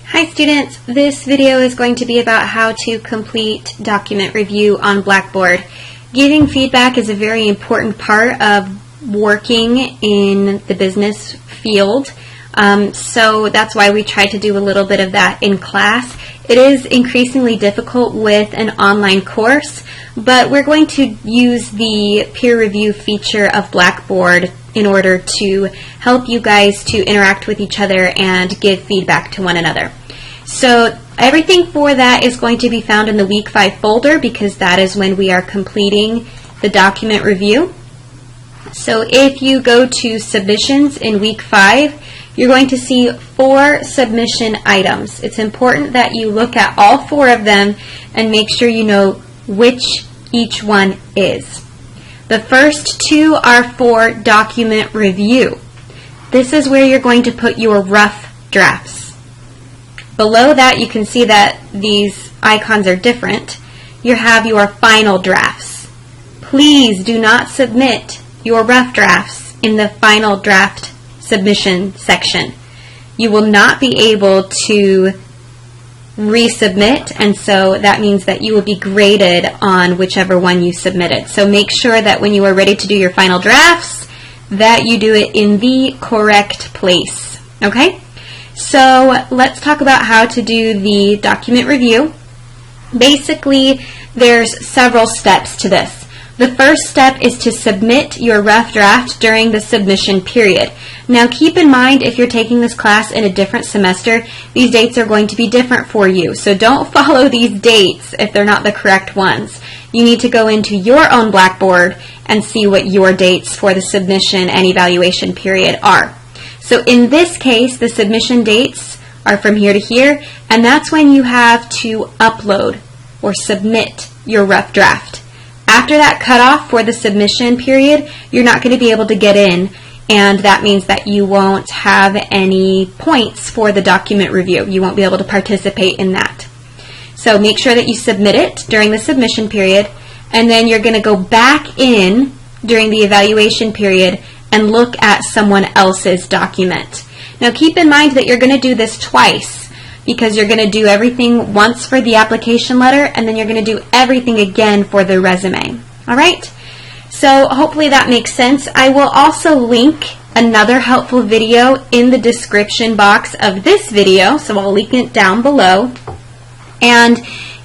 Hi students, this video is going to be about how to complete document review on Blackboard. Giving feedback is a very important part of working in the business field, so that's why we try to do a little bit of that in class. It is increasingly difficult with an online course, but we're going to use the peer review feature of Blackboard in order to help you guys to interact with each other and give feedback to one another. So everything for that is going to be found in the Week 5 folder because that is when we are completing the document review. So if you go to submissions in Week 5, you're going to see 4 submission items. It's important that you look at all 4 of them and make sure you know which each one is. The first 2 are for document review. This is where you're going to put your rough drafts. Below that, you can see that these icons are different. You have your final drafts. Please do not submit your rough drafts in the final draft submission section. You will not be able to resubmit, and so that means that you will be graded on whichever one you submitted. So make sure that when you are ready to do your final drafts, that you do it in the correct place. Okay? So let's talk about how to do the document review. Basically, there's several steps to this. The first step is to submit your rough draft during the submission period. Now keep in mind, if you're taking this class in a different semester, these dates are going to be different for you. So don't follow these dates if they're not the correct ones. You need to go into your own Blackboard and see what your dates for the submission and evaluation period are. So in this case, the submission dates are from here to here, and that's when you have to upload or submit your rough draft. After that cutoff for the submission period, you're not going to be able to get in, and that means that you won't have any points for the document review. You won't be able to participate in that. So make sure that you submit it during the submission period, and then you're going to go back in during the evaluation period and look at someone else's document. Now keep in mind that you're going to do this twice because you're going to do everything once for the application letter and then you're going to do everything again for the resume. Alright? So hopefully that makes sense. I will also link another helpful video in the description box of this video, so I'll link it down below. And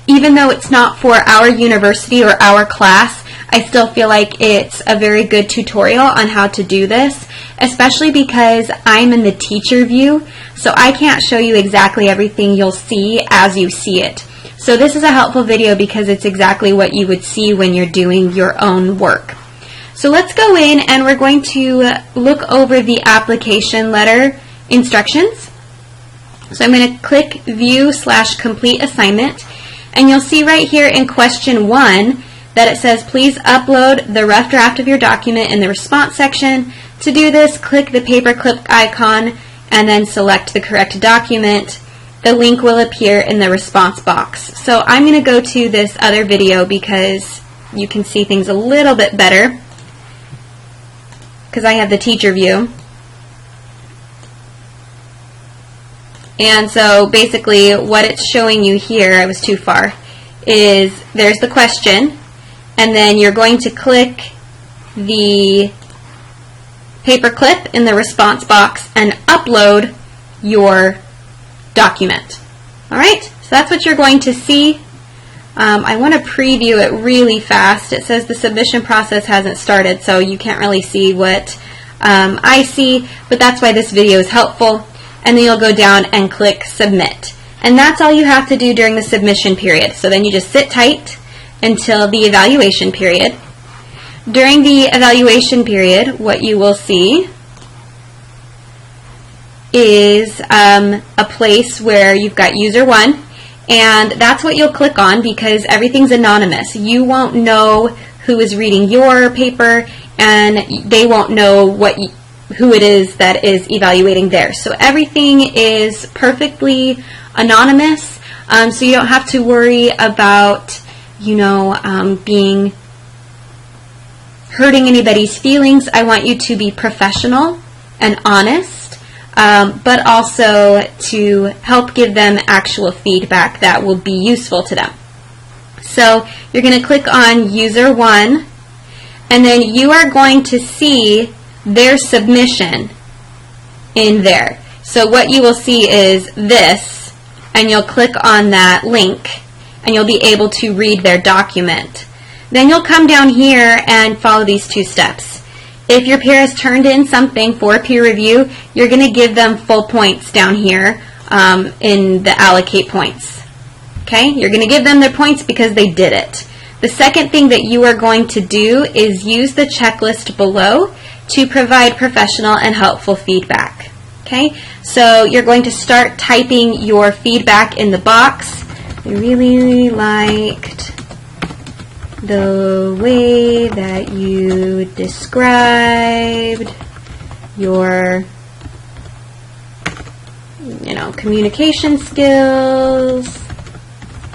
even though it's not for our university or our class, I still feel like it's a very good tutorial on how to do this, especially because I'm in the teacher view, so I can't show you exactly everything you'll see as you see it. So this is a helpful video because it's exactly what you would see when you're doing your own work. So let's go in and we're going to look over the application letter instructions. So I'm going to click View/Complete Assignment, and you'll see right here in question 1 that it says, please upload the rough draft of your document in the response section. To do this, click the paperclip icon and then select the correct document. The link will appear in the response box. So I'm going to go to this other video because you can see things a little bit better because I have the teacher view. And so basically what it's showing you here, I was too far, is there's the question, and then you're going to click the paperclip in the response box and upload your document. Alright, so that's what you're going to see. I want to preview it really fast. It says the submission process hasn't started, so you can't really see what I see, but that's why this video is helpful. And then you'll go down and click Submit. And that's all you have to do during the submission period. So then you just sit tight until the evaluation period. During the evaluation period, what you will see is a place where you've got user 1, and that's what you'll click on because everything's anonymous. You won't know who is reading your paper, and they won't know who it is that is evaluating theirs. So everything is perfectly anonymous, so you don't have to worry about, being hurting anybody's feelings. I want you to be professional and honest. but also to help give them actual feedback that will be useful to them. So you're going to click on User 1, and then you are going to see their submission in there. So what you will see is this, and you'll click on that link, and you'll be able to read their document. Then you'll come down here and follow these 2 steps. If your peer has turned in something for peer review, you're going to give them full points down here in the allocate points. Okay? You're going to give them their points because they did it. The second thing that you are going to do is use the checklist below to provide professional and helpful feedback. Okay? So you're going to start typing your feedback in the box. I really liked the way that you described your, communication skills,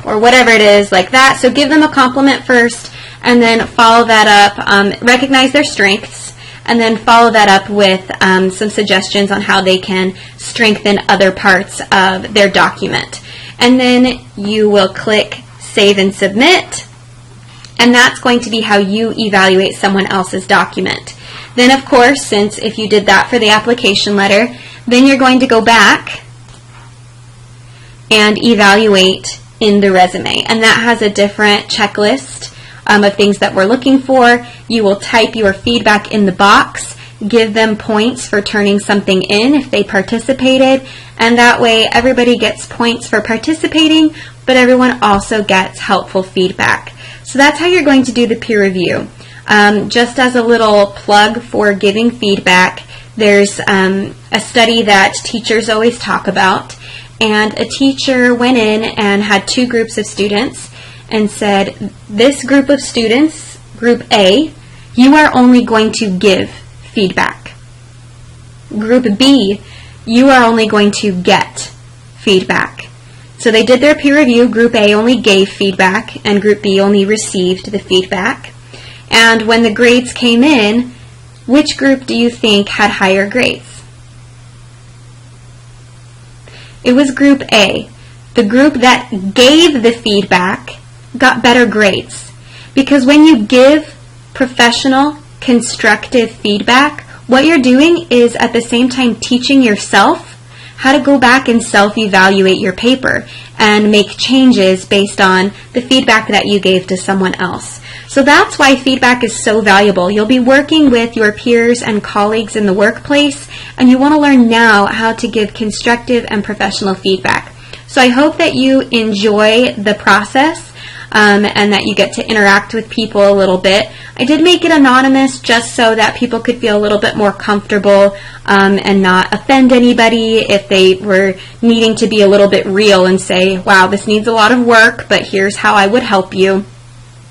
or whatever it is like that. So give them a compliment first, and then follow that up, recognize their strengths, and then follow that up with some suggestions on how they can strengthen other parts of their document. And then you will click Save and Submit, and that's going to be how you evaluate someone else's document. Then, of course, since if you did that for the application letter, then you're going to go back and evaluate in the resume. And that has a different checklist of things that we're looking for. You will type your feedback in the box, give them points for turning something in if they participated, and that way everybody gets points for participating, but everyone also gets helpful feedback. So that's how you're going to do the peer review. Just as a little plug for giving feedback, there's a study that teachers always talk about, and a teacher went in and had 2 groups of students and said, this group of students, Group A, you are only going to give feedback. Group B, you are only going to get feedback. So they did their peer review. Group A only gave feedback, and Group B only received the feedback. And when the grades came in, which group do you think had higher grades? It was Group A. The group that gave the feedback got better grades. Because when you give professional, constructive feedback, what you're doing is at the same time teaching yourself how to go back and self-evaluate your paper and make changes based on the feedback that you gave to someone else. So that's why feedback is so valuable. You'll be working with your peers and colleagues in the workplace, and you want to learn now how to give constructive and professional feedback. So I hope that you enjoy the process and that you get to interact with people a little bit. I did make it anonymous just so that people could feel a little bit more comfortable and not offend anybody if they were needing to be a little bit real and say, wow, this needs a lot of work, but here's how I would help you.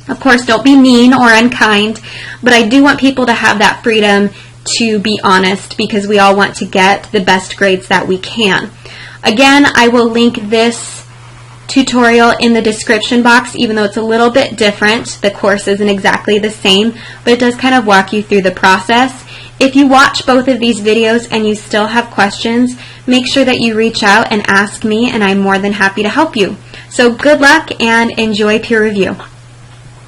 Of course, don't be mean or unkind, but I do want people to have that freedom to be honest, because we all want to get the best grades that we can. Again, I will link this tutorial in the description box, even though it's a little bit different. The course isn't exactly the same, but it does kind of walk you through the process. If you watch both of these videos and you still have questions, make sure that you reach out and ask me, and I'm more than happy to help you. So good luck and enjoy peer review.